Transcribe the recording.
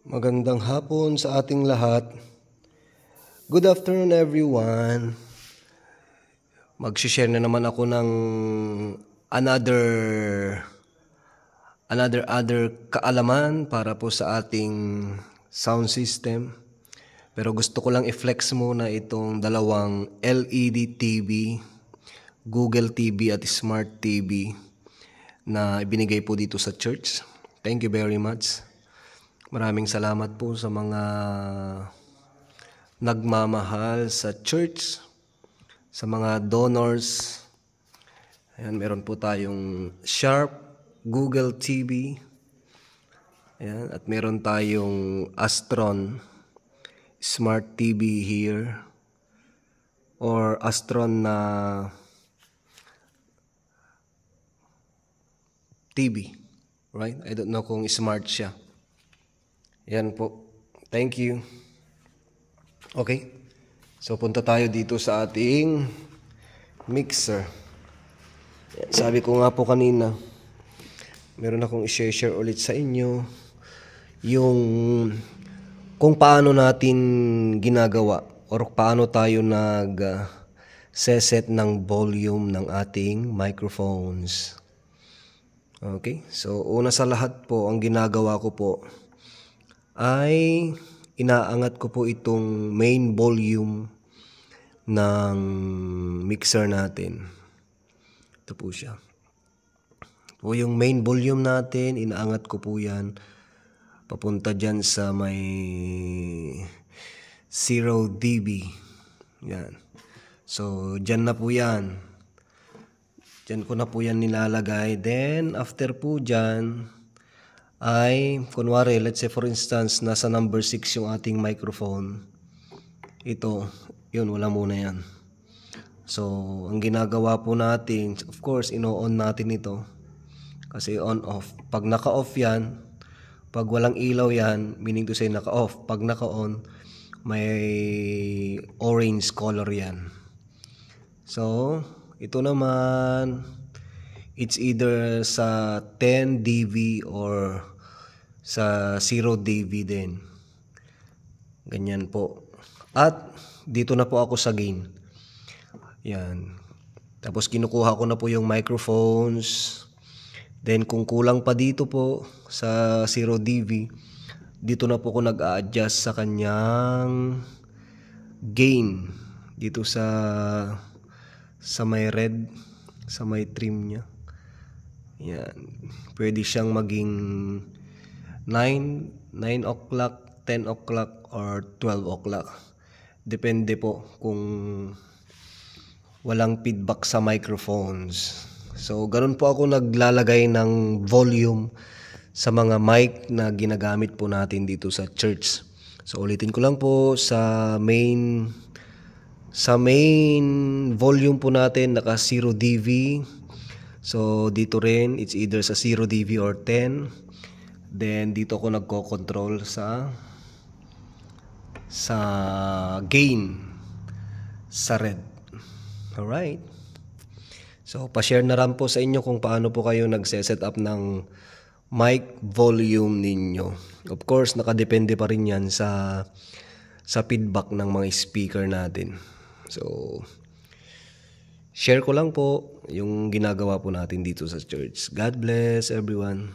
Magandang hapon sa ating lahat. Good afternoon everyone. Mag-share na naman ako ng another kaalaman para po sa ating sound system. Pero gusto ko lang i-flex muna itong dalawang LED TV, Google TV at Smart TV na ibinigay po dito sa church. Thank you very much. Maraming salamat po sa mga nagmamahal sa church, sa mga donors. Ayan, meron po tayong Sharp, Google TV. Ayan, at meron tayong Astron, Smart TV here. Or Astron na TV. Right? I don't know kung smart siya. Yan po. Thank you. Okay. So, punta tayo dito sa ating mixer. Yan. Sabi ko nga po kanina, meron akong i-share ulit sa inyo yung kung paano natin ginagawa or paano tayo nag-set ng volume ng ating microphones. Okay. So, una sa lahat po, ang ginagawa ko po ay inaangat ko po itong main volume ng mixer natin. Ito po siya. Po yung main volume natin, inaangat ko po yan papunta dyan sa may 0 dB. Yan. So, dyan na po yan. Diyan ko na po yan nilalagay. Then, after po dyan, ay, kunwari, let's say for instance, nasa number 6 yung ating microphone. Ito, yun, wala muna yan. So, ang ginagawa po natin, of course, ino-on natin ito. Kasi on-off. Pag naka-off yan, pag walang ilaw yan, meaning to say naka-off. Pag naka-on, may orange color yan. So, ito naman, it's either sa 10 dB or sa 0 dB din. Ganyan po. At dito na po ako sa gain. Yan. Tapos kinukuha ko na po yung microphones. Then kung kulang pa dito po sa 0 dB, dito na po ako nag-a-adjust sa kanyang gain. Dito sa may red, sa may trim niya. Yan. Pwede siyang maging 9 o'clock, 10 o'clock, or 12 o'clock. Depende po kung walang feedback sa microphones. So, ganun po ako naglalagay ng volume sa mga mic na ginagamit po natin dito sa church. So, ulitin ko lang po sa main volume po natin naka 0 dB. So dito rin it's either sa 0 dB or 10. Then dito ako nagko-control sa gain sa red. Alright. So pa-share na rin po sa inyo kung paano po kayo nagse-set up ng mic volume ninyo. Of course, nakadepende pa rin yan sa feedback ng mga speaker natin. So, share ko lang po yung ginagawa po natin dito sa church. God bless everyone.